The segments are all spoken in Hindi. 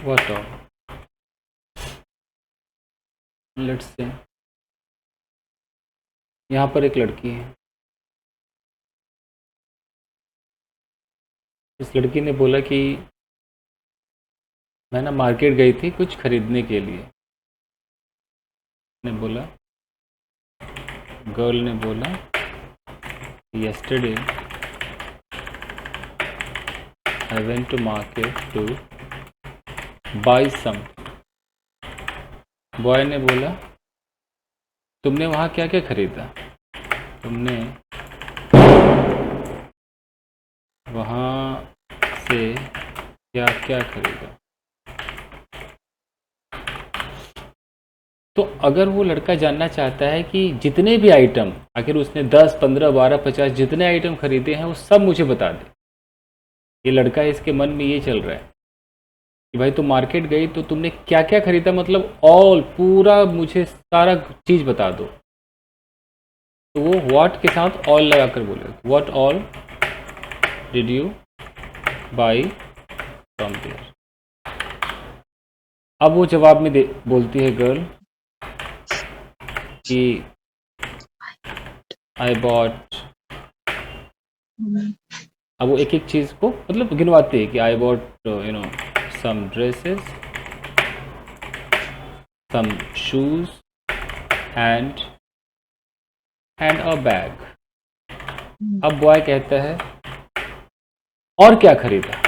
व्हाट ऑल, लेट्स से यहाँ पर एक लड़की है, इस लड़की ने बोला कि मैं ना मार्केट गई थी कुछ खरीदने के लिए। ने बोला, गर्ल ने बोला, yesterday I went to market to buy some। Boy ने बोला, तुमने वहाँ क्या क्या खरीदा? तुमने वहाँ से क्या क्या खरीदा? तो अगर वो लड़का जानना चाहता है कि जितने भी आइटम, अगर उसने 10, 15, 12, 50 जितने आइटम खरीदे हैं वो सब मुझे बता दे। ये लड़का, इसके मन में ये चल रहा है कि भाई तुम मार्केट गई तो तुमने क्या क्या खरीदा, मतलब ऑल, पूरा मुझे सारा चीज़ बता दो। तो वो व्हाट के साथ ऑल लगा कर बोले, what all did you buy from there. अब वो जवाब में बोलती है गर्ल कि आई बॉट, अब वो एक एक चीज़ को मतलब गिनवाते हैं कि I bought you know some dresses, some shoes and a bag. अब बॉय कहता है और क्या खरीदा,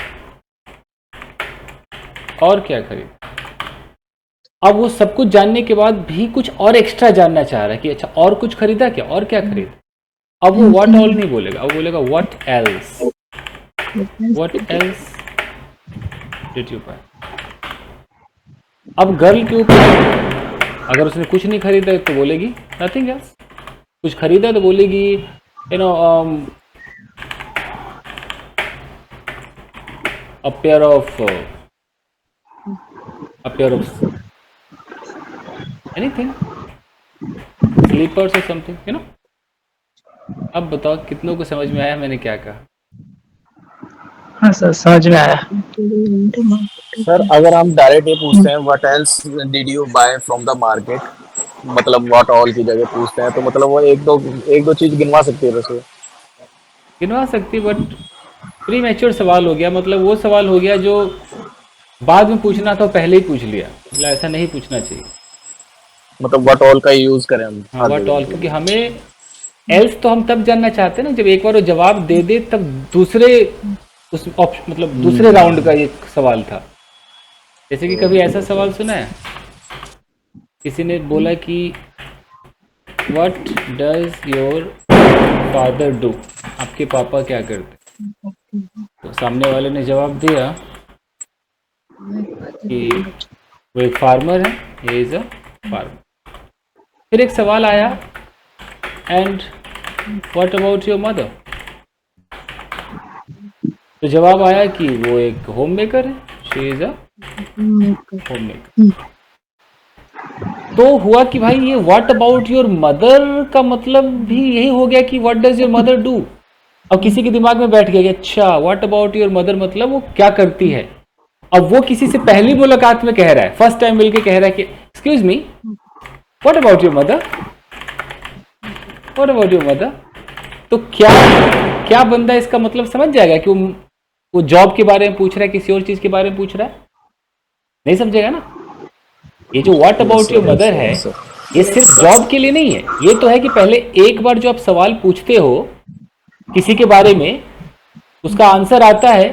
और क्या खरीदा। अब वो सब कुछ जानने के बाद भी कुछ और एक्स्ट्रा जानना चाह रहा है कि अच्छा और कुछ खरीदा क्या, और क्या खरीदा। अब वो व्हाट ऑल नहीं बोलेगा, अब बोलेगा what else, what else did you buy. अब गर्ल के ऊपर, अगर उसने कुछ नहीं खरीदा तो बोलेगी नथिंग एल्स, कुछ खरीदा तो बोलेगी you know a pair of anything, slippers or something, you know। अब बताओ कितनों को समझ में आया मैंने क्या कहा? हाँ सर, समझ में आया। सर अगर हम डायरेक्ट ये पूछते हैं what else did you buy from the market, मतलब व्हाट ऑल की जगह पूछते हैं तो मतलब वो एक दो चीज गिनवा सकती है वैसे। गिनवा सकती, बट प्री मैच्योर सवाल हो गया, मतलब वो सवाल हो गया जो बाद में पूछना था पहले ही पूछ लिया, मतलब ऐसा नहीं पूछना चाहिए। मतलब व्हाट ऑल का यूज करें हम हाँ हर व्हाट जगह ऑल, पे। क्योंकि हमें एल्स तो हम तब जानना चाहते हैं ना जब एक बार वो जवाब दे दे, तब दूसरे उस ऑप्शन, मतलब दूसरे राउंड का एक सवाल था। जैसे कि कभी ऐसा सवाल सुना है, किसी ने बोला कि what does your father do, आपके पापा क्या करते। तो सामने वाले ने जवाब दिया कि वो एक फार्मर है, ही इज अ फार्मर। फिर एक सवाल आया, and what about your mother, तो जवाब आया कि वो एक होम मेकर है, she is a home maker. तो हुआ कि भाई ये व्हाट अबाउट योर मदर का मतलब भी यही हो गया कि what does your mother do. अब किसी के दिमाग में बैठ गया कि अच्छा व्हाट अबाउट योर मदर मतलब वो क्या करती है। अब वो किसी से पहली मुलाकात में कह रहा है, फर्स्ट टाइम मिलके कह रहा है कि excuse me what about your mother, what about your mother. तो क्या क्या बंदा इसका मतलब समझ जाएगा कि वो जॉब के बारे में पूछ रहा है, किसी और चीज के बारे में पूछ रहा है? नहीं समझेगा ना। ये जो व्हाट अबाउट योर मदर है, ये सिर्फ जॉब के लिए नहीं है, ये तो है कि पहले एक बार जो आप सवाल पूछते हो किसी के बारे में, उसका आंसर आता है,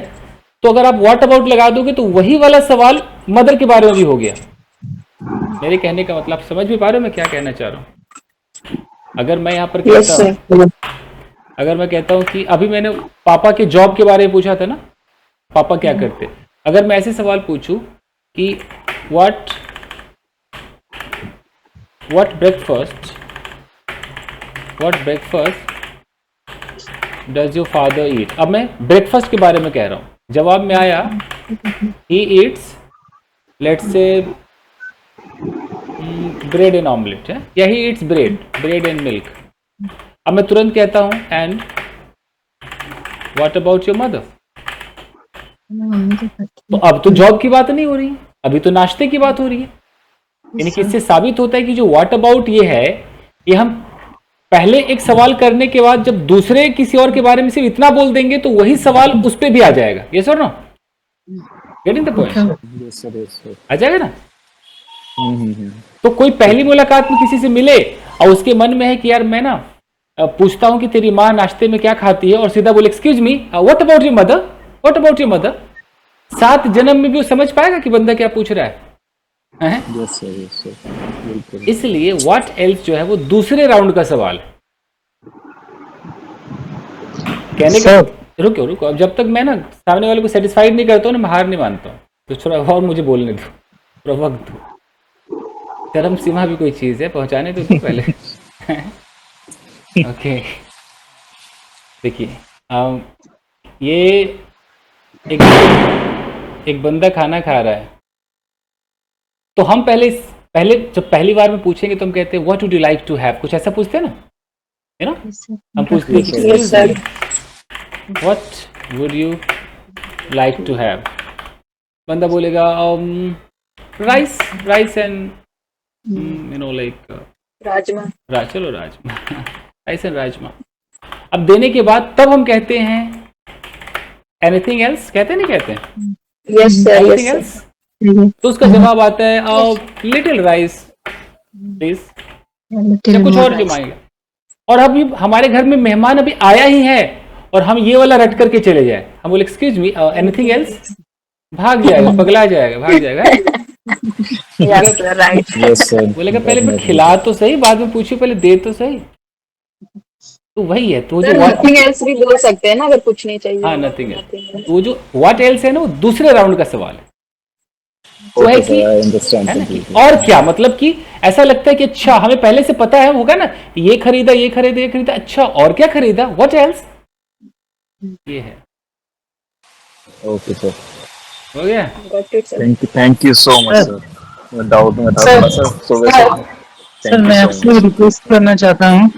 तो अगर आप व्हाट अबाउट लगा दोगे तो वही वाला सवाल मदर के बारे में भी हो गया। मेरे कहने का मतलब समझ भी पा रहे हो मैं क्या कहना चाह रहा हूँ? अगर मैं यहाँ पर कहता हूँ, अगर मैं कहता हूँ कि अभी मैंने पापा के जॉब के बारे में पूछा था ना, पापा क्या करते, अगर मैं ऐसे सवाल पूछूं कि what breakfast does your father eat. अब मैं ब्रेकफास्ट के बारे में कह रहा हूँ, जवाब में आया he eats let's say bread and omelette है, या he eats bread and milk. अब मैं तुरंत कहता हूँ and what about your mother. तो अब तो जॉब की बात नहीं हो रही है, अभी तो नाश्ते की बात हो रही है। यानी कि इससे साबित होता है कि जो व्हाट अबाउट ये है, ये हम पहले एक सवाल करने के बाद जब दूसरे किसी और के बारे में सिर्फ इतना बोल देंगे तो वही सवाल उस पर भी आ जाएगा। यस और no? Getting the point? Yes sir, yes sir. आ जाएगा ना? हम्म। तो कोई पहली मुलाकात में किसी से मिले और उसके मन में है कि यार मैं ना पूछता हूं कि तेरी माँ नाश्ते में क्या खाती है, और सीधा बोले excuse me what about your mother, what about your mother, 7 जन्म में भी वो समझ पाएगा कि बंदा क्या पूछ रहा है? यस सर, यस सर, बिल्कुल। इसलिए व्हाट एल्स जो है वो दूसरे राउंड का सवाल है। कहने का रुको रुको, अब जब तक मैं ना सामने वाले को सेटिस्फाइड नहीं करता हूँ ना, मैं हार नहीं मानता हूँ, तो थोड़ा और मुझे बोलने दो, थोड़ा वक्त दो। चरम सीमा भी कोई चीज है, पहुंचाने तो दो पहले। ओके, देखिए ये एक एक बंदा खाना खा रहा है, तो हम पहले जब पहली बार में पूछेंगे तो हम कहते हैं what would you like to have, कुछ ऐसा पूछते हैं ना, है ना? हम पूछते हैं कि what would you like to have, बंदा बोलेगा rice and you know like rajma. चलो राजमा। Rice and rajma. अब देने के बाद तब हम कहते हैं एनीथिंग एल्स, कहते नहीं कहते हैं? Yes sir, anything yes else? तो उसका जवाब आता है लिटिल राइस प्लीज, या कुछ और जो मांगेगा। और अभी हमारे घर में मेहमान अभी आया ही है और हम ये वाला रट करके चले जाए, हम बोले एक्सक्यूज मी एनीथिंग एल्स, भाग जाएगा, पगला जाएगा, भाग जाएगा। Yes sir, right. Yes sir, बोलेगा पहले मैं खिला तो सही, बाद में पूछिए, पहले दे तो सही। तो वही है, तो जो नथिंग एल्स भी बोल सकते हैं ना अगर कुछ नहीं चाहिए। हाँ नथिंग एल्स, वो जो व्हाट एल्स है ना वो दूसरे राउंड का सवाल है। वो है कि है ना कि और क्या, मतलब कि ऐसा लगता है कि अच्छा हमें पहले से पता है, होगा ना, ये खरीदा ये खरीदा ये खरीदा, अच्छा और क्या खरीदा, व्हाट एल्स, ये है। ओके सर, हो गया? Thank you so much sir. Doubt में था थोड़ा सा, सो वैसे सर मैं आपसे रिक्वेस्ट करना चाहता हूँ।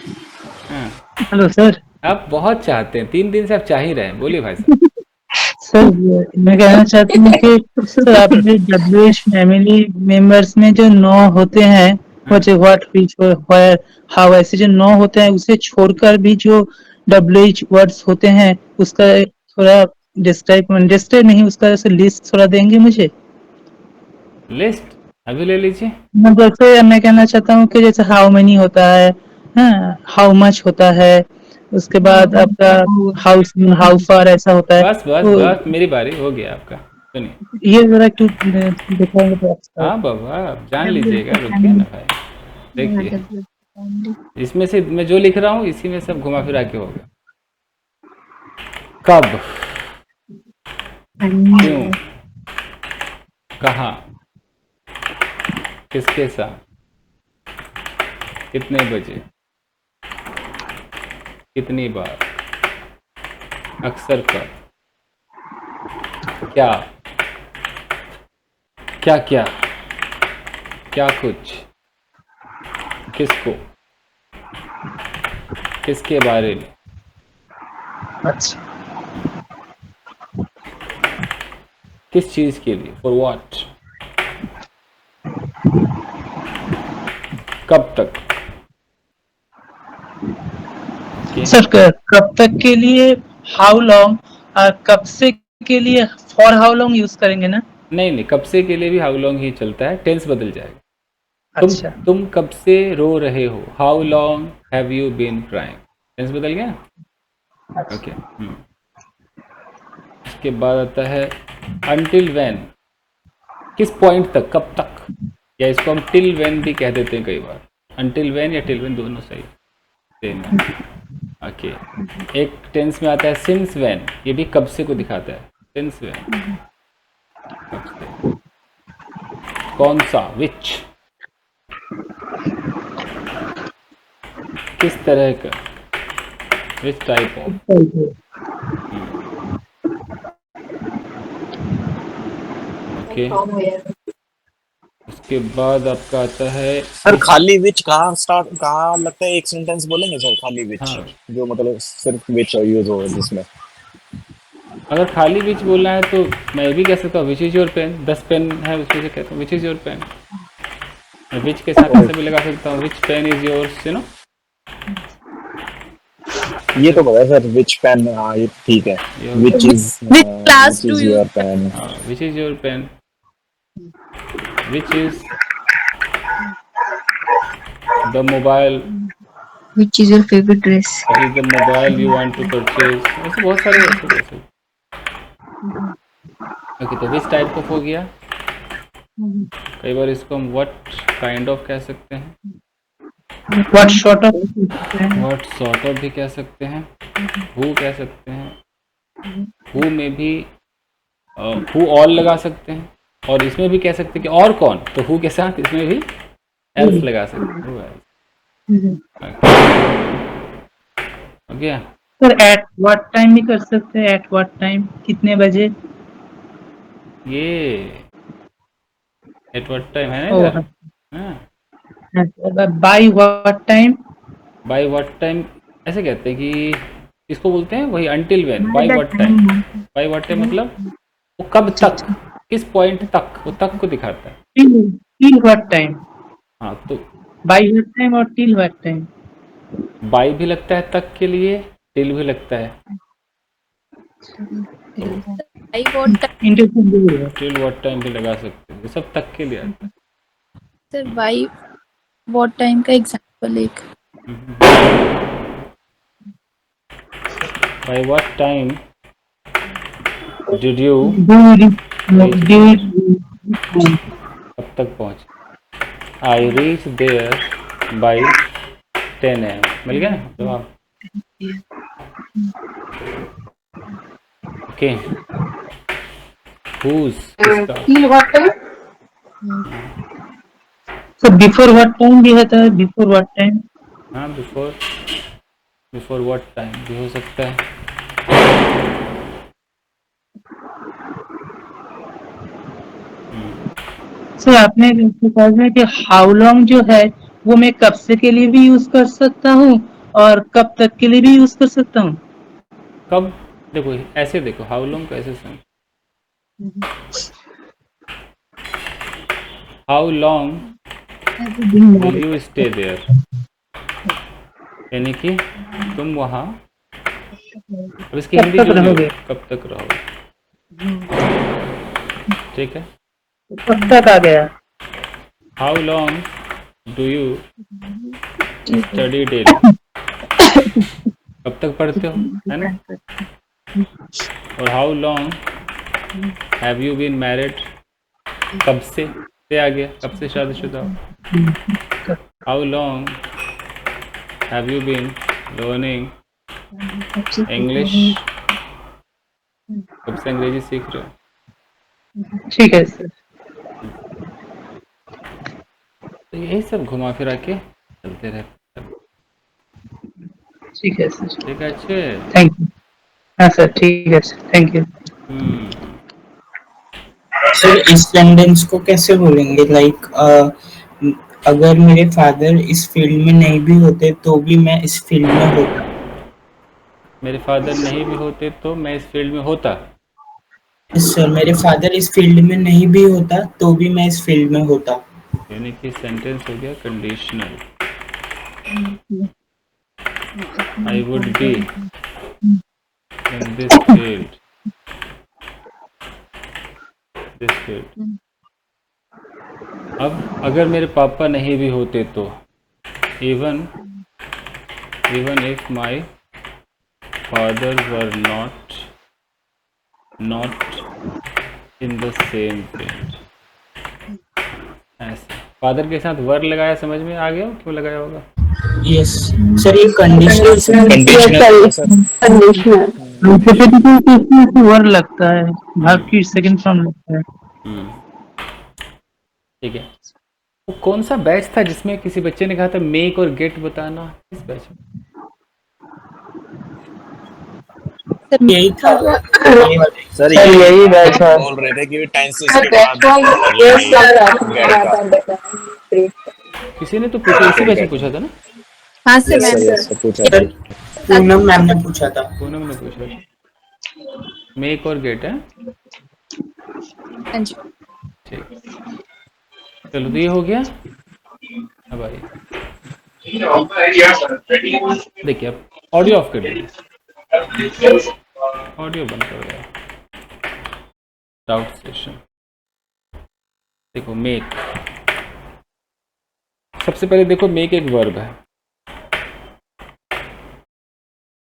हाँ, हेलो सर। आप बहुत चाहते हैं, 3 दिन से आप चाह ही रहे हैं, बोलिए भाई साहब। सर मैं कहना चाहती हूँ कि सर आपने डब्ल्यूएच फैमिली मेंबर्स में जो 9 होते हैं, व्हाट व्हिच व्हेयर हाउ, ऐसे जो 9 होते हैं उसे छोड़कर भी जो डब्ल्यूएच वर्ड्स होते हैं उसका थोड़ा डिस्क्राइब नहीं, उसका लिस्ट थोड़ा देंगे मुझे? लिस्ट अभी ले लीजिए। जैसे मैं कहना चाहता हूँ कि जैसे हाउ मेनी होता है, हाँ, हाउ मच होता है, उसके बाद आपका हाउस हाउ फार ऐसा होता है। बस बस तो बस, मेरी बारी, हो गया आपका। सुनिए, ये जरा एकटू दिखाएंगे तो अच्छा हाँ बाबा आप जान लीजिएगा, रुकिए ना भाई। देखिए इसमें से मैं जो लिख रहा हूँ इसी में सब घुमा फिरा के होगा। कब, क्यों, कहाँ, किसके साथ, कितने बजे, कितनी बार, अक्सर कब, क्या क्या क्या क्या कुछ, किसको, किसके बारे में, अच्छा। किस चीज के लिए, फॉर व्हाट, कब तक, सर कब तक के लिए हाउ लॉन्ग, कब से के लिए फॉर हाउ लॉन्ग यूज करेंगे ना? नहीं कब से के लिए भी हाउ लॉन्ग ही चलता है, टेंस बदल जाएगा। अच्छा। तुम कब से रो रहे हो, how long have you been crying, tense बदल गया। ओके, इसके बाद आता है अनटिल व्हेन, किस पॉइंट तक, कब तक, या इसको हम टिल व्हेन भी कह देते हैं कई बार। अनटिल व्हेन या टिल व्हेन दोनों सही सेम है। ओके, एक टेंस में आता है सिंस व्हेन, ये भी कब से को दिखाता है, सिंस व्हेन, कब से, कौन सा, विच, किस तरह का, विच टाइप ऑफ। ओके, उसके बाद आपका आता है सर खाली विच कहाँ स्टार्ट, कहाँ लगता है एक सेंटेंस बोलेंगे सर, खाली विच हाँ जो मतलब सिर्फ विच यूज हो जिसमें अगर खाली विच बोलना है तो मैं ये भी कह सकता हूँ which is your pen. 10 pen है उसमें से कहता हूँ which is your pen. Which के साथ ऐसे भी लगा सकता हूँ which pen is yours, you know. ये तो पता है सर, विच पेन, हाँ ये ठीक है। Which Which is which class which do is you your pen. Which is your pen, which is the mobile, which is your favorite dress? Is the mobile you want to purchase. ऐसे बहुत सारे ऐसे कैसे। ओके, तो विच टाइप ऑफ हो गया। कई बार इसको हम व्हाट काइंड ऑफ कह सकते हैं, what sort of what sort of भी कह सकते हैं, हु कह सकते हैं, हु में भी हु ऑल लगा सकते हैं, और इसमें भी कह सकते हैं कि और कौन, तो हु के साथ इसमें भी एल्स लगा सकते हैं। हो गया। सर एट व्हाट टाइम भी कर सकते हैं, एट व्हाट टाइम कितने बजे। ये एट व्हाट टाइम है ना ओह, इधर। हाँ, bye what time. Bye what time ऐसे कहते हैं कि इसको बोलते हैं वही until when. Bye what time, bye what time मतलब वो कब तक, किस पॉइंट तक, वो तक को दिखाता है। टिल व्हाट टाइम, हाँ, तो बाय व्हाट टाइम और टिल व्हाट टाइम। बाय भी लगता है तक के लिए, टिल भी लगता है, I what time? Interchangeable. Till what time भी लगा सकते हैं, ये सब तक के लिए आता है। Sir, why what time का example एक? By what time did you, कब तक पहुँच। I reach there by 10 AM। मिल गया ना जवाब। ओके, हुज इसका, till what time. Sir before what time भी होता है, बिफोर व्हाट टाइम। हाँ बिफोर, बिफोर व्हाट टाइम भी हो सकता है। सर आपने कहा है कि हाउ लॉन्ग जो है वो मैं कब से के लिए भी यूज कर सकता हूँ और कब तक के लिए भी यूज कर सकता हूँ। कब, देखो ऐसे देखो, हाउ लॉन्ग कैसे सुन, how long will you stay there, यानी कि तुम वहाँ, अब इसकी कब हिंदी तक जो भी हो, रहोगे? कब तक रहोगे। ठीक है, कब तक आ गया। How long do you study daily, कब तक पढ़ते हो, है ना। और how long have you been married, कब से आ गया, कब से शादीशुदा हो। How long have you been learning English, कब से अंग्रेजी सीख रहे हो। ठीक है सर। तो यही सब घुमा फिरा के चलते रहते हैं। ठीक है सर। ठीक है, अच्छे। Thank you. हाँ सर, ठीक है सर, थैंक यू। सर इस सेंटेंस को कैसे बोलेंगे, लाइक अगर मेरे फादर इस फील्ड में नहीं भी होते तो भी मैं इस फील्ड में होता। मेरे फादर नहीं भी होते तो मैं इस फील्ड में होता। सर मेरे फादर इस फील्ड में नहीं भी होता तो भी मैं इस फील्ड में होता। यानी कि सेंटेंस हो गया conditional. I would be in this field, this field. अब अगर मेरे पापा नहीं भी होते तो, even if my father were not in the same field, ऐसे फादर के साथ वर लगाया, समझ में आ गया क्यों लगाया होगा। यस सर, ये कंडीशनल कंडीशनल। वर्ड लगता है, भाग की सेकंड फॉर्म लगता है। ठीक है, वो कौन सा बैच था जिसमें किसी बच्चे ने कहा था मेक और गेट बताना, किस बैच में। यही था सर यही बैच है। बोल रहे थे कि टेंसेस के बाद गेट का। किसी ने तो पूछा, इसी बैच में पूछा था ना। हाँ sir, yes ma'am sir, yes sir, पूछा था। पूनम मैम ने पूछा था। पूनम ने पूछा था। मेक और गेट है। हाँ जी। ठीक, चलो तो ये हो गया। अब आइए देखिए, अब ऑडियो ऑफ कर दीजिए, ऑडियो बंद कर दो। डाउट सेशन, देखो मेक, सबसे पहले देखो मेक एक वर्ब है।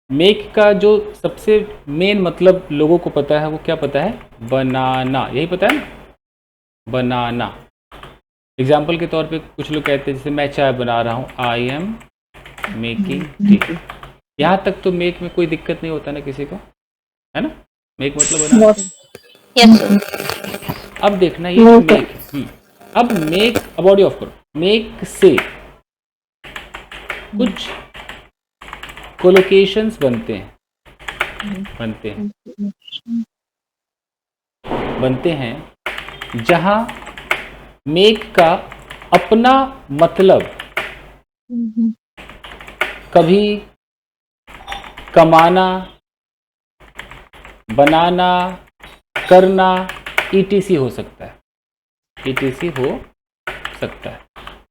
मेक का जो सबसे मेन मतलब लोगों को पता है वो क्या पता है? बनाना, यही पता है ना, बनाना। एग्जाम्पल के तौर पे कुछ लोग कहते हैं जैसे मैं चाय बना रहा हूँ, आई एम मेकिंग टी। यहाँ तक तो मेक में कोई दिक्कत नहीं होता ना किसी को, है ना? मेक मतलब बनाना। यस अब देखना ये जो मेक है, अब मेक, अब ऑडियो ऑफ करो। मेक से कुछ कोलोकेशंस बनते हैं, बनते हैं जहां मेक का अपना मतलब कभी कमाना, बनाना, करना, ईटीसी हो सकता है, ईटीसी हो सकता है।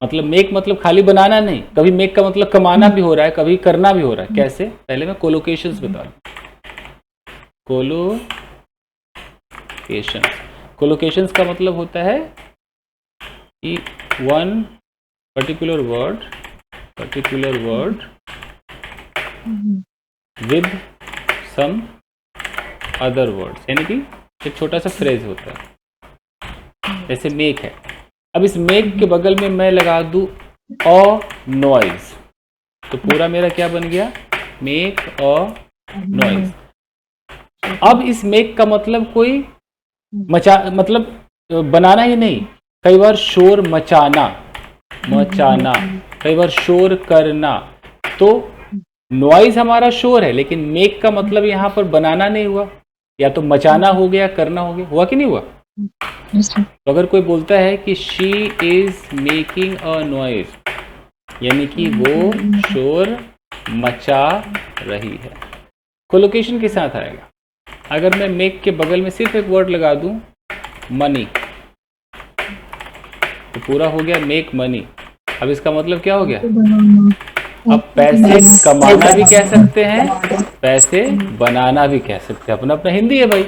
मतलब मेक मतलब खाली बनाना नहीं, कभी मेक का मतलब कमाना भी हो रहा है, कभी करना भी हो रहा है। कैसे? पहले मैं कोलोकेशंस बता दूं। कोलोकेशंस का मतलब होता है कि one particular word with some other words, यानी कि एक छोटा सा फ्रेज होता है। जैसे मेक है, अब इस मेक के बगल में मैं लगा दूं अ नॉइज, तो पूरा मेरा क्या बन गया? Make a noise. अब इस मेक का मतलब कोई मतलब बनाना ही नहीं, कई बार शोर मचाना, कई बार शोर करना। तो नॉइज हमारा शोर है, लेकिन मेक का मतलब यहाँ पर बनाना नहीं हुआ, या तो मचाना हो गया, करना हो गया। हुआ कि नहीं हुआ? तो अगर कोई बोलता है कि she is making a noise, यानी कि वो शोर मचा रही है। कोलोकेशन के साथ आएगा। अगर मैं मेक के बगल में सिर्फ एक वर्ड लगा दूं मनी, तो पूरा हो गया मेक मनी। अब इसका मतलब क्या हो गया? अब पैसे कमाना भी कह सकते हैं, पैसे बनाना भी कह सकते हैं, अपना अपना हिंदी है भाई।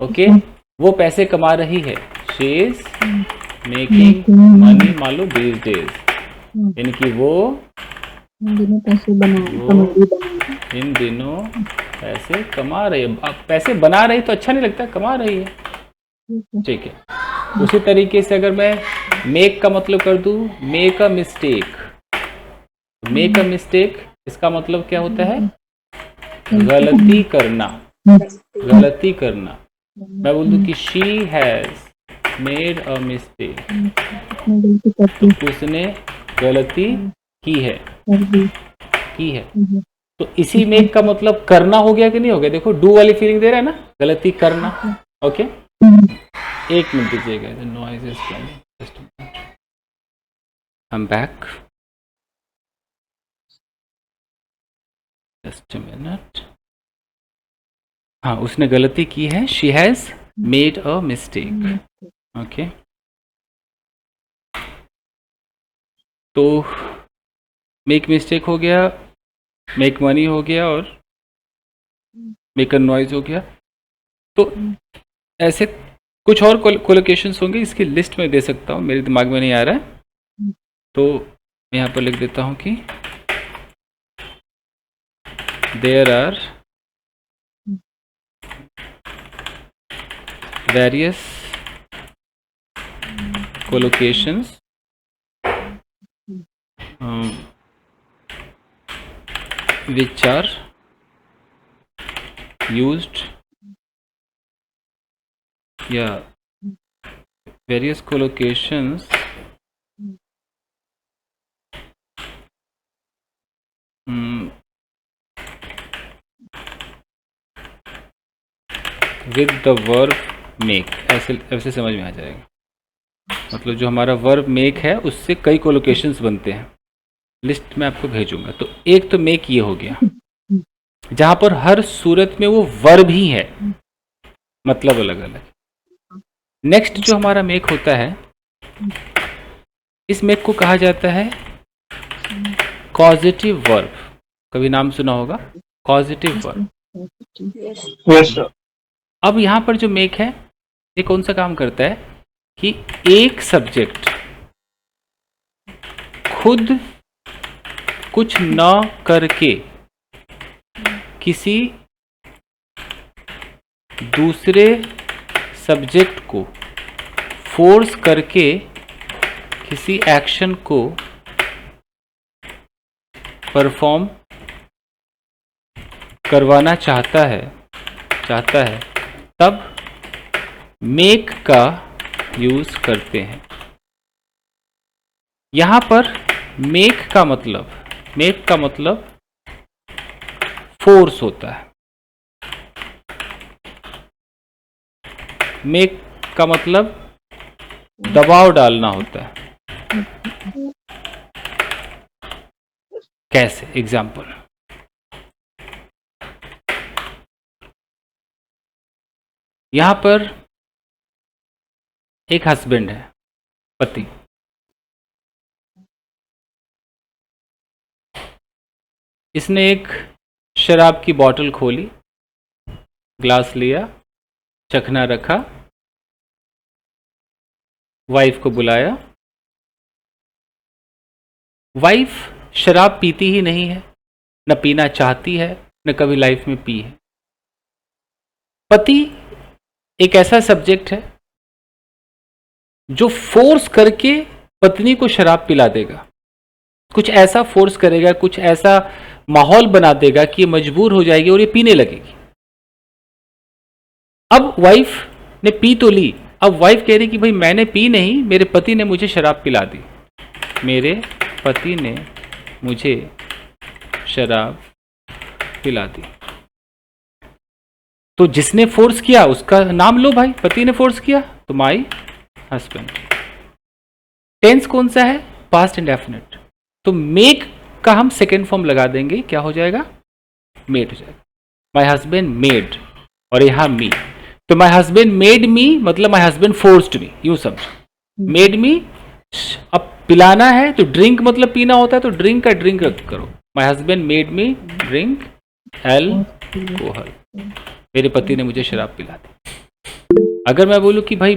ओके, वो पैसे कमा रही है, शी इज मेकिंग मनी, मान लो these days, यानी कि वो इन दिनों पैसे कमा रही है। अब पैसे बना रही तो अच्छा नहीं लगता, कमा रही है, ठीक है। उसी तरीके से अगर मैं मेक का मतलब कर दूं make a mistake, make a mistake इसका मतलब क्या होता है? गलती करना, गलती करना। मैं बोल दूं कि she has made a mistake, तो उसने गलती की है, तो इसी मेक का मतलब करना हो गया कि नहीं हो गया? देखो डू वाली फीलिंग दे रहा है ना, गलती करना। ओके, एक मिनट दीजिएगा, the noise is coming, just a minute, I am back, just a minute. हाँ, उसने गलती की है, she has made a mistake. Okay, तो मेक मिस्टेक हो गया, मेक मनी हो गया, और मेक अ नॉइज हो गया। तो ऐसे कुछ और कोलोकेशंस होंगे, इसकी लिस्ट में दे सकता हूँ, मेरे दिमाग में नहीं आ रहा है, तो मैं यहाँ पर लिख देता हूँ कि there are various collocations which are used, various collocations with the verb make, ऐसे समझ में आ जाएगा। मतलब जो हमारा वर्ब मेक है उससे कई कोलोकेशंस बनते हैं, लिस्ट में आपको भेजूंगा। तो एक तो मेक ये हो गया, जहां पर हर सूरत में वो वर्ब ही है, मतलब अलग अलग। नेक्स्ट जो हमारा मेक होता है, इस मेक को कहा जाता है कॉजेटिव वर्ब। कभी नाम सुना होगा, कॉजेटिव वर्ब। Yes sir. अब यहाँ पर जो मेक है ये कौन सा काम करता है कि एक सब्जेक्ट खुद कुछ न करके किसी दूसरे सब्जेक्ट को फोर्स करके किसी एक्शन को परफॉर्म करवाना चाहता है तब मेक का यूज करते हैं। यहां पर मेक का मतलब फोर्स होता है। मेक का मतलब दबाव डालना होता है। कैसे? एग्जाम्पल, यहां पर एक हस्बैंड है, पति। इसने एक शराब की बोतल खोली, ग्लास लिया, चखना रखा, वाइफ को बुलाया। वाइफ शराब पीती ही नहीं है, न पीना चाहती है, न कभी लाइफ में पी है। पति एक ऐसा सब्जेक्ट है जो फोर्स करके पत्नी को शराब पिला देगा, कुछ ऐसा फोर्स करेगा, कुछ ऐसा माहौल बना देगा कि ये मजबूर हो जाएगी और ये पीने लगेगी। अब वाइफ ने पी तो ली, अब वाइफ कह रही कि भाई मैंने पी नहीं, मेरे पति ने मुझे शराब पिला दी, मेरे पति ने मुझे शराब पिला दी। तो जिसने फोर्स किया उसका नाम लो भाई, पति ने फोर्स किया तो माई हस्बैंड। टेंस कौन सा है? Past indefinite. तो मेक का हम सेकेंड फॉर्म लगा देंगे, क्या हो जाएगा? मेड हो जाएगा। माई हस्बैंड मेड, और यहां मी, तो माई हस्बैंड मेड मी मतलब माई हस्बैंड फोर्स्ड मी, यूं समझ। मेड मी, अब पिलाना है तो ड्रिंक मतलब पीना होता है, तो ड्रिंक का ड्रिंक करो। My husband made me drink alcohol, मेरे पति ने मुझे शराब पिला दी। अगर मैं बोलूं कि भाई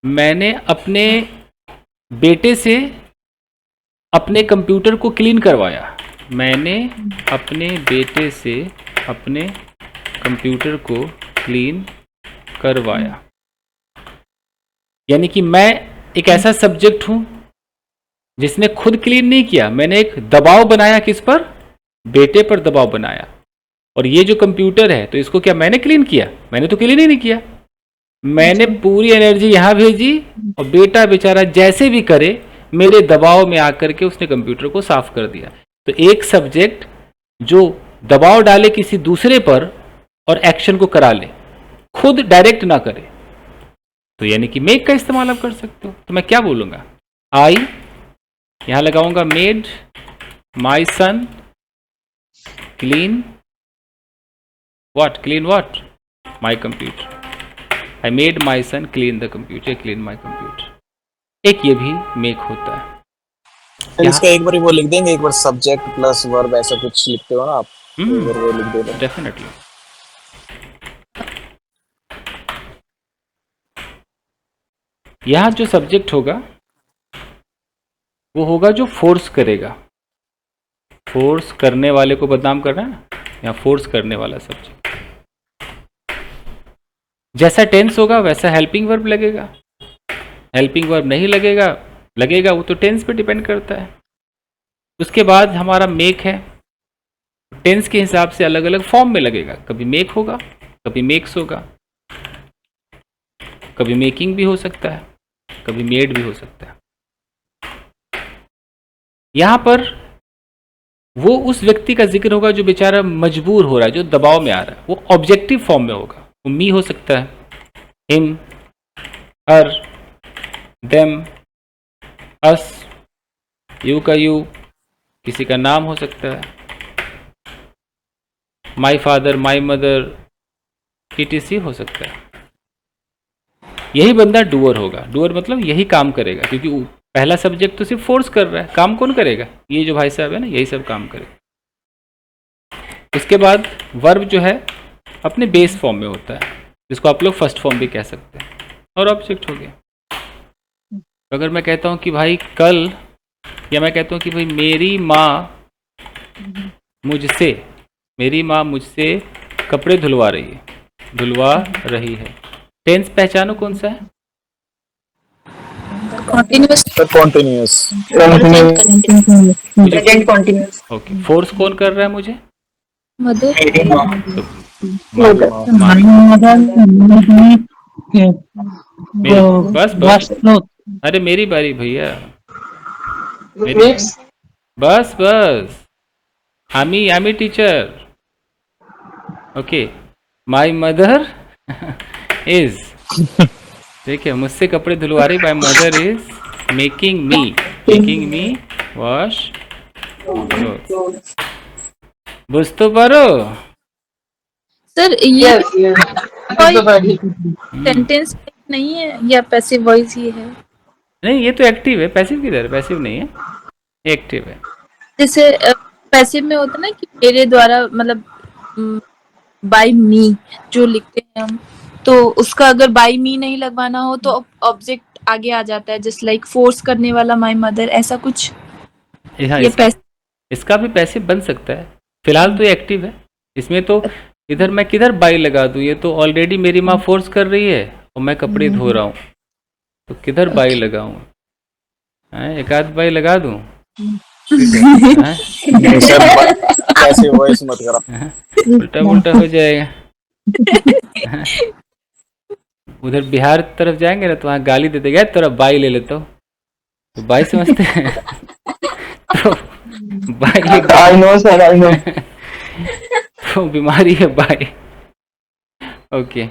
मैंने अपने बेटे से अपने कंप्यूटर को क्लीन करवाया, मैंने अपने बेटे से अपने कंप्यूटर को क्लीन करवाया। यानी कि मैं एक ऐसा सब्जेक्ट हूं जिसने खुद क्लीन नहीं किया, मैंने एक दबाव बनाया, किस पर? बेटे पर दबाव बनाया। और ये जो कंप्यूटर है तो इसको क्या मैंने क्लीन किया? मैंने तो क्लीन ही नहीं किया, मैंने पूरी एनर्जी यहां भेजी और बेटा बेचारा जैसे भी करे मेरे दबाव में आकर के उसने कंप्यूटर को साफ कर दिया। तो एक सब्जेक्ट जो दबाव डाले किसी दूसरे पर और एक्शन को करा ले, खुद डायरेक्ट ना करे, तो यानी कि मेक का इस्तेमाल आप कर सकते हो। तो मैं क्या बोलूंगा? आई, यहां लगाऊंगा made my son clean what my computer. I made my son clean the computer, clean my computer. एक ये भी मेक होता है। फिर इसका एक बार वो लिख देंगे, एक बार सब्जेक्ट प्लस वर्ब ऐसा कुछ लिखते हो ना आप, एक बार वो लिख देना। डेफिनेटली। यहां जो सब्जेक्ट होगा वो होगा जो फोर्स करेगा। फोर्स करने वाले को बदनाम करना है, या फोर्स करने वाला सब्जेक्ट। जैसा टेंस होगा वैसा हेल्पिंग वर्ब लगेगा। हेल्पिंग वर्ब नहीं लगेगा वो तो टेंस पे डिपेंड करता है। उसके बाद हमारा मेक है, टेंस के हिसाब से अलग अलग फॉर्म में लगेगा। कभी मेक होगा, कभी मेक्स होगा, कभी मेकिंग भी हो सकता है, कभी मेड भी हो सकता है। यहां पर वो उस व्यक्ति का जिक्र होगा जो बेचारा मजबूर हो रहा है, जो दबाव में आ रहा है, वो ऑब्जेक्टिव फॉर्म में होगा। वो मी हो सकता है, him, her, them, us, you का यू, किसी का नाम हो सकता है, my father, my mother, TTC हो सकता है। यही बंदा डूअर होगा। डूअर मतलब यही काम करेगा, क्योंकि पहला सब्जेक्ट तो सिर्फ फोर्स कर रहा है, काम कौन करेगा? ये जो भाई साहब है ना, यही सब काम करेगा। उसके बाद वर्ब जो है अपने बेस फॉर्म में होता है, जिसको आप लोग फर्स्ट फॉर्म भी कह सकते हैं, और ऑब्जेक्ट हो गया। तो अगर मैं कहता हूँ कि भाई कल, या मैं कहता हूँ कि भाई मेरी माँ मुझसे कपड़े धुलवा रही है। टेंस पहचानो कौन सा है? Continuous sir continuous. Present continuous. Okay, force कौन कर रहा है मुझे? मदर मेरी माँ। तो My mother made me बस wash clothes. अरे मेरी बारी भैया, मेरी बस आमी teacher. Okay, my mother is, ठीक है, मुझसे कपड़े धुलवा रही। My mother is making me wash clothes. बुझ तो पारो। सर ये यस यस। सेंटेंस नहीं है या पैसिव वॉइस ही है? नहीं, ये तो एक्टिव है, पैसिव किधर है? पैसिव नहीं है, एक्टिव है। जैसे पैसिव में होता है ना कि मेरे द्वारा, मतलब बाय मी जो लिखते हैं हम, तो उसका अगर बाय मी नहीं लगवाना हो तो ऑब्जेक्ट आगे आ जाता है, जस्ट लाइक फोर्स करने वाला माय मदर, ऐसा कुछ। हाँ, ये इसका भी पैसिव बन सकता है। फिलहाल तो ये एक्टिव है। इसमें तो इधर मैं किधर बाई लगा दूँ? ये तो ऑलरेडी मेरी माँ फोर्स कर रही है और मैं कपड़े धो रहा हूँ, तो किधर बाई लगाऊँ? एक आध बाई लगा दूँ? सर कैसे वॉइस मत करा। उल्टा हो जाएगा। उधर बिहार तरफ जाएंगे ना, तो वहाँ गाली दे देगा, तेरा बाई ले लेता हूँ, तो बाई समझते हैं। तो by I know sir, I know. तो बीमारी है बाई। ओके,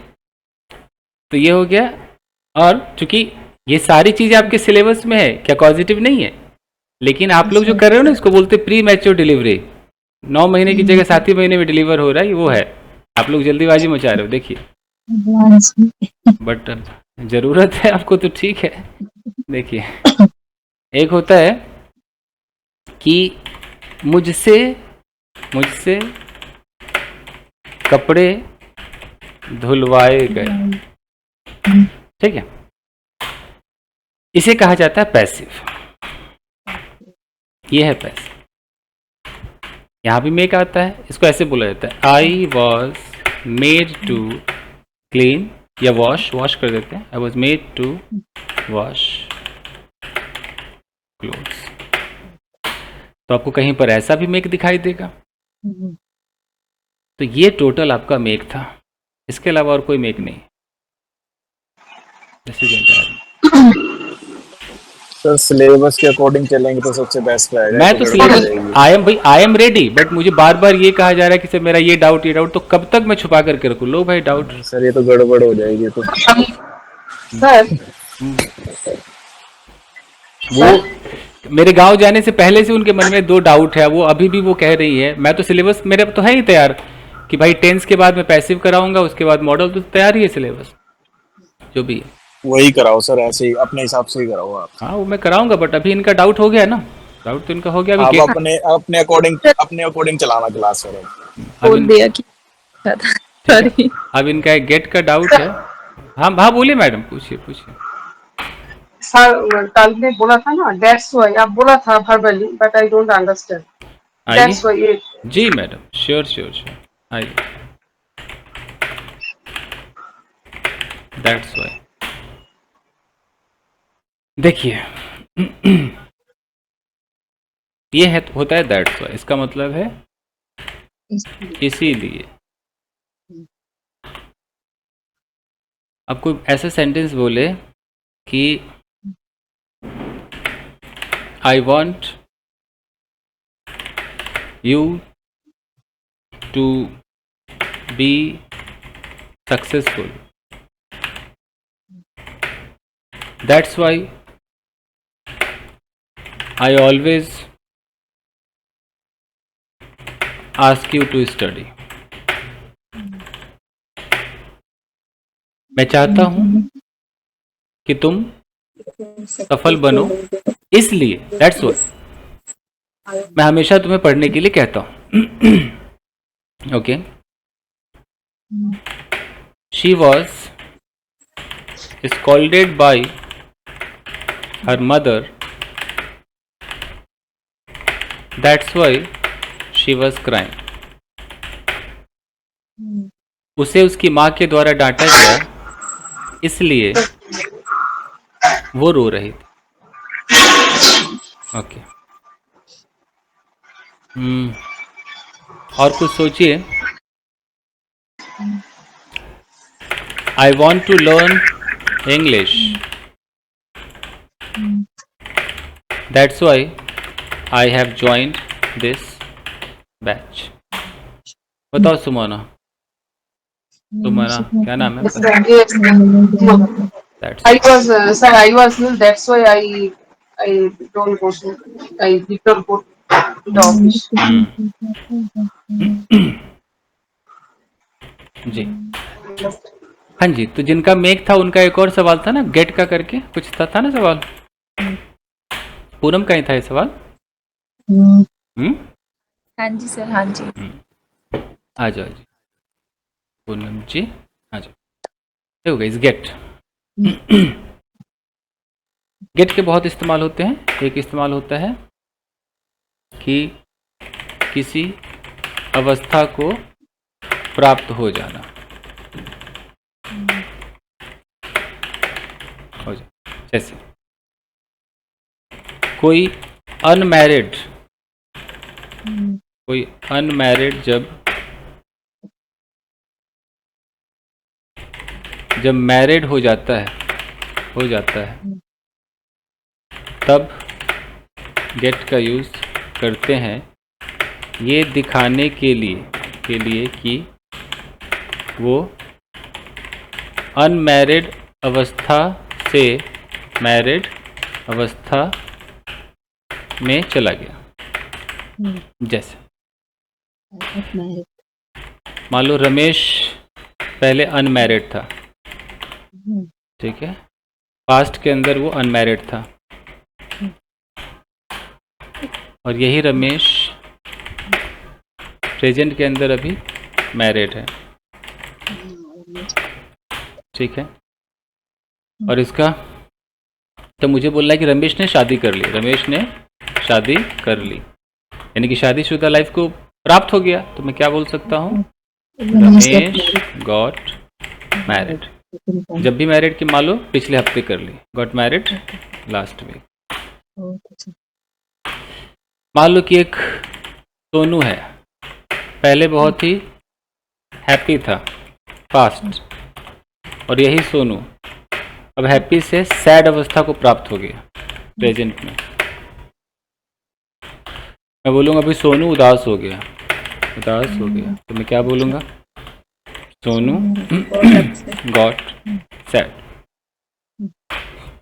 तो ये हो गया। और चूंकि ये सारी चीजें आपके सिलेबस में है, क्या पॉजिटिव नहीं है? लेकिन आप लोग जो कर रहे हो ना, इसको बोलते प्री मैच्योर डिलीवरी। 9 महीने की जगह 7 ही महीने में डिलीवर हो रहा है, वो है। आप लोग जल्दीबाजी मचा रहे हो, देखिए। बट जरूरत है आपको तो ठीक है। देखिए, एक होता है कि मुझसे कपड़े धुलवाए गए, ठीक है, इसे कहा जाता है पैसिव। ये है पैसिव। यहां भी मेक आता है, इसको ऐसे बोला जाता है, I was made to clean, या वॉश कर देते हैं, I was made to wash clothes. तो आपको कहीं पर ऐसा भी मेक दिखाई देगा। तो ये टोटल आपका मेक था, इसके अलावा और कोई मेक नहीं। सर सिलेबस के अकॉर्डिंग चलेंगे तो सबसे बेस्ट रहेगा। मैं तो syllabus I am ready, but मुझे बार बार ये कहा जा रहा है कि सर मेरा ये डाउट, तो कब तक मैं छुपा करके रखूँ? लो भाई डाउट। सर ये तो गड़बड़ हो जाएगी। तो सर वो मेरे गांव जाने से पहले से उनके मन में 2 डाउट है, वो अभी भी वो कह रही है। मैं तो सिलेबस मेरे तो है ही तैयार कि भाई टेंस के बाद मैं पैसिव कराऊंगा, उसके बाद मॉडल, तो तैयार ही है सिलेबस जो भी है। वही कराओ सर, ऐसे ही अपने हिसाब से ही कराओ आप। हाँ, वो मैं कराऊंगा, बट अभी इनका डाउट हो गया ना। डाउट तो इनका हो गया। आप अभी अपने अकॉर्डिंग चलाना क्लास सर। बोल दिया कि सॉरी। अब इनका एक गेट का डाउट है। हाँ बोलिए मैडम, पूछिए। सर कल ने बोला था ना, दैट्स व्हाई आप बोला था verbally, but I don't understand. That's why आइए जी मैडम, श्योर आइए। दैट्स व्हाई, देखिए, ये है होता है दैट्स व्हाई, इसका मतलब है इसीलिए। अब कोई ऐसा सेंटेंस बोले कि I want you to be successful, that's why I always ask you to study. मैं चाहता हूं कि तुम सफल बनो, इसलिए दैट्स व्हाई मैं हमेशा तुम्हें पढ़ने के लिए कहता हूं। Okay, she was scolded bye her mother, that's why she was crying. उसे उसकी माँ के द्वारा डांटा गया, इसलिए वो रो रही थी। ओके, और कुछ सोचिए। I want to learn English, that's why I have joined this batch. बताओ सुमोना, सुमोना क्या नाम है? Yes, no. That's I was, sir, I was ill. That's why I don't go to, I did not go to the office. जी। हाँ जी, तो जिनका मेक था उनका एक और सवाल था ना, गेट का करके कुछ था ना सवाल। पूनम का ही था ये सवाल। हाँ जी सर, हाँ जी। आ जाओ जी पूनम जी, आ जाओ। देखो गाइस, गेट गेट के बहुत इस्तेमाल होते हैं। एक इस्तेमाल होता है कि किसी अवस्था को प्राप्त हो जाना, हो जाए। जैसे कोई अनमैरिड जब मैरिड हो जाता है तब गेट का यूज़ करते हैं ये दिखाने के लिए कि वो अनमैरिड अवस्था से मैरिड अवस्था में चला गया। जैसे मान लो रमेश पहले अनमैरिड था, ठीक है, पास्ट के अंदर वो अनमैरिड था, और यही रमेश प्रेजेंट के अंदर अभी मैरिड है, ठीक है। और इसका तो मुझे बोलना है कि रमेश ने शादी कर ली, यानी कि शादीशुदा लाइफ को प्राप्त हो गया। तो मैं क्या बोल सकता हूँ? Ramesh got married. जब भी मैरिड की मान लो पिछले हफ्ते कर ली, गॉट मैरिड लास्ट वीक। मान लो कि एक सोनू है, पहले बहुत ही हैप्पी था पास्ट, और यही सोनू अब हैप्पी से सैड अवस्था को प्राप्त हो गया प्रेजेंट में। मैं बोलूँगा अभी सोनू उदास हो गया, तो मैं क्या बोलूँगा? Sonu got sad.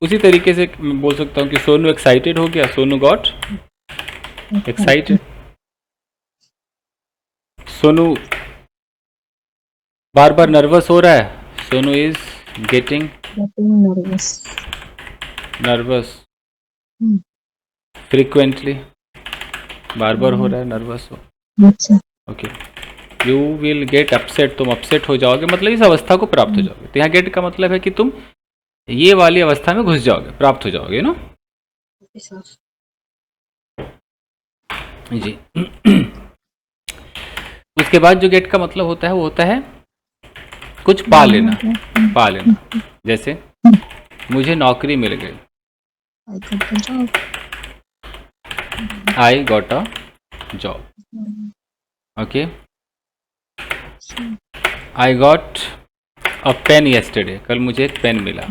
उसी तरीके से मैं बोल सकता हूँ कि सोनू एक्साइटेड हो गया, सोनू गॉट एक्साइटेड। सोनू बार बार नर्वस हो रहा है, Sonu is getting nervous frequently, बार बार हो रहा है नर्वस हो। Okay, you will get upset, तुम अपसेट हो जाओगे, मतलब इस अवस्था को प्राप्त हो जाओगे। तो यहाँ गेट का मतलब है कि तुम ये वाली अवस्था में घुस जाओगे, प्राप्त हो जाओगे ना जी। उसके बाद जो गेट का मतलब होता है वो होता है कुछ पा लेना। जैसे मुझे नौकरी मिल गई, I got a job. Okay, I got a pen yesterday, कल मुझे एक पेन मिला।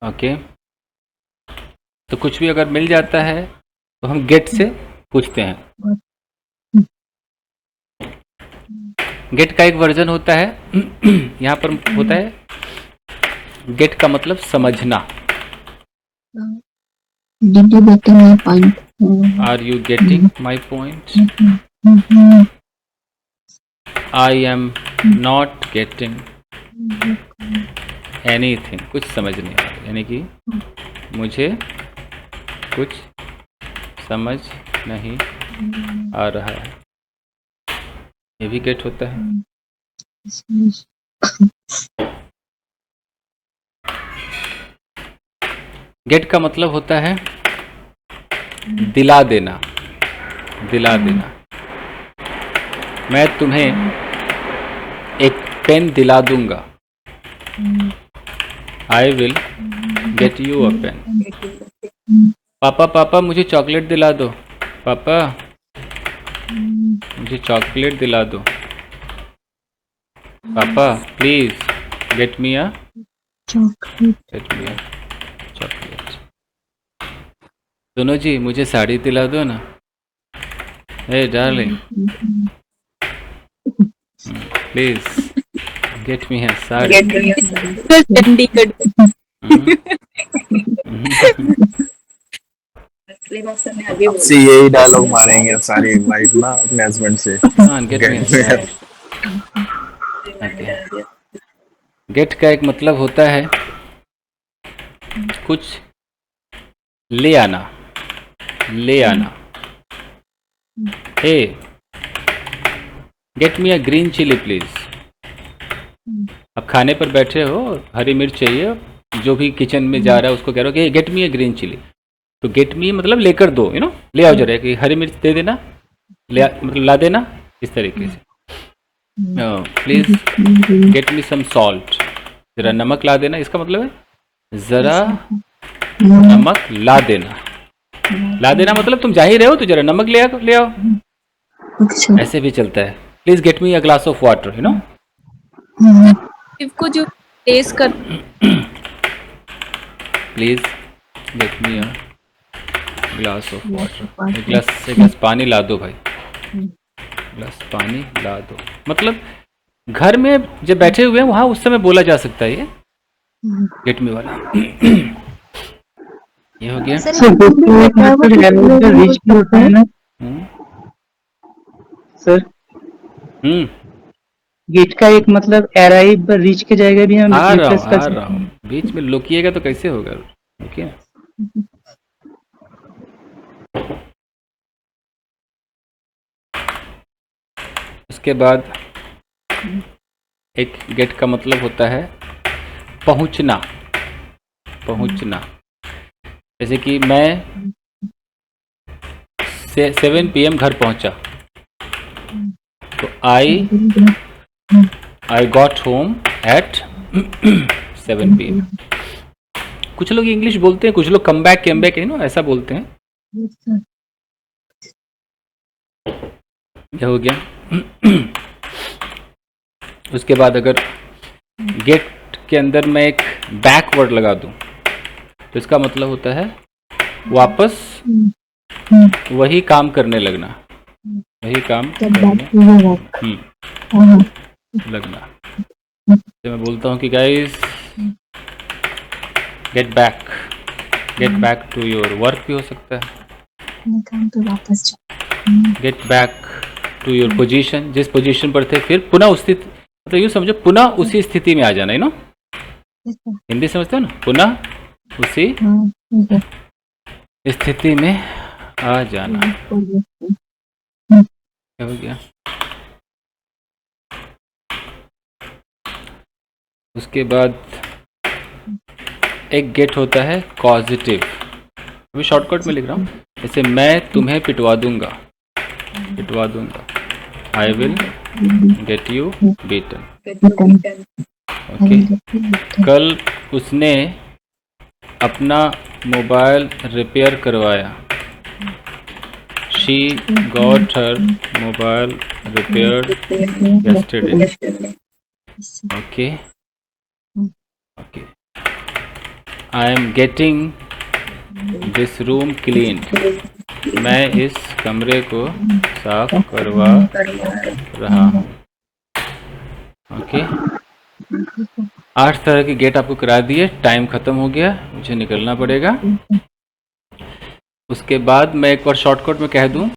ओके, तो कुछ भी अगर मिल जाता है तो हम गेट से पूछते हैं। गेट का एक वर्जन होता है यहाँ पर होता है गेट का मतलब समझना। Did you get my point? Are you getting my point? I am not getting anything, कुछ समझ नहीं आ रहा, यानी कि मुझे कुछ समझ नहीं आ रहा है, ये भी गेट होता है। गेट का मतलब होता है दिला देना, दिला देना। मैं तुम्हें एक पेन दिला दूंगा, I will get you a pen. पापा पापा मुझे चॉकलेट दिला दो, पापा मुझे चॉकलेट दिला दो, पापा please get me a chocolate. दोनों जी मुझे साड़ी दिला दो ना, हे डार्लिंग प्लीज गेट मी अ साड़ी। चंडीगढ़ से यही डायलॉग मारेंगे सारी वाइफ ना अपने हस्बैंड से। हाँ, गेट मी अ साड़ी। ओके, गेट का एक मतलब होता है कुछ ले आना, ले आना। Hey get me a green chilli please. अब खाने पर बैठे हो, हरी मिर्च चाहिए, जो भी किचन में जा रहा है उसको कह रहे हो कि gate me a green chilli. तो गेट मी मतलब लेकर दो, यू नो, ले आओ जरा, कि हरी मिर्च दे देना, मतलब ला देना, इस तरीके से। Please get me some salt, जरा नमक ला देना, इसका मतलब है जरा नमक ला देना। ला देना मतलब तुम जा ही रहे हो तो जरा नमक ले आओ, ले आओ। ऐसे भी चलता है। Please get me a glass of water, you know. को जो टेस्ट कर please get me a glass of water, एक गिलास पानी ला दो भाई, गिलास पानी ला दो। मतलब घर में जब बैठे हुए हैं वहां उस समय बोला जा सकता है ये गेट मी वाला। ये हो गया। रीच भी होता है ना सर। गेट का एक मतलब अराइव रीच के जगह भी हम आ रिप्लेस कर सकते रहा हूँ, हैं। बीच में लुकिएगा तो कैसे होगा, रुकिए। उसके बाद एक गेट का मतलब होता है पहुंचना, पहुंचना। जैसे कि मैं 7 PM घर पहुंचा, तो I got home at 7 PM। कुछ लोग इंग्लिश बोलते हैं, कुछ लोग कम बैक है ना, ऐसा बोलते हैं। क्या हो गया। उसके बाद अगर गेट के अंदर मैं एक बैकवर्ड लगा दूं तो इसका मतलब होता है वापस वही काम करने लगना, वही काम करने लगना। तो मैं बोलता हूँ कि guys get back to your work भी हो सकता है, get back to your position, जिस पोजीशन पर थे फिर पुनः उस स्थिति, मतलब यूँ समझो पुनः उसी स्थिति में आ जाना, है ना। हिंदी समझते हो ना, पुनः उसी स्थिति में आ जाना। क्या हो गया। उसके बाद एक गेट होता है पॉजिटिव, अभी शॉर्टकट में लिख रहा हूँ। जैसे मैं तुम्हें पिटवा दूंगा, पिटवा दूंगा, I will get you beaten. Okay, कल उसने अपना मोबाइल रिपेयर करवाया, she got her mobile repaired yesterday। Okay okay, I am getting this room clean, मैं इस कमरे को साफ करवा रहा हूँ। ओके, 8 तरह के गेट आपको करा दिए। टाइम खत्म हो गया, मुझे निकलना पड़ेगा। उसके बाद मैं एक बार शॉर्टकट में कह दूं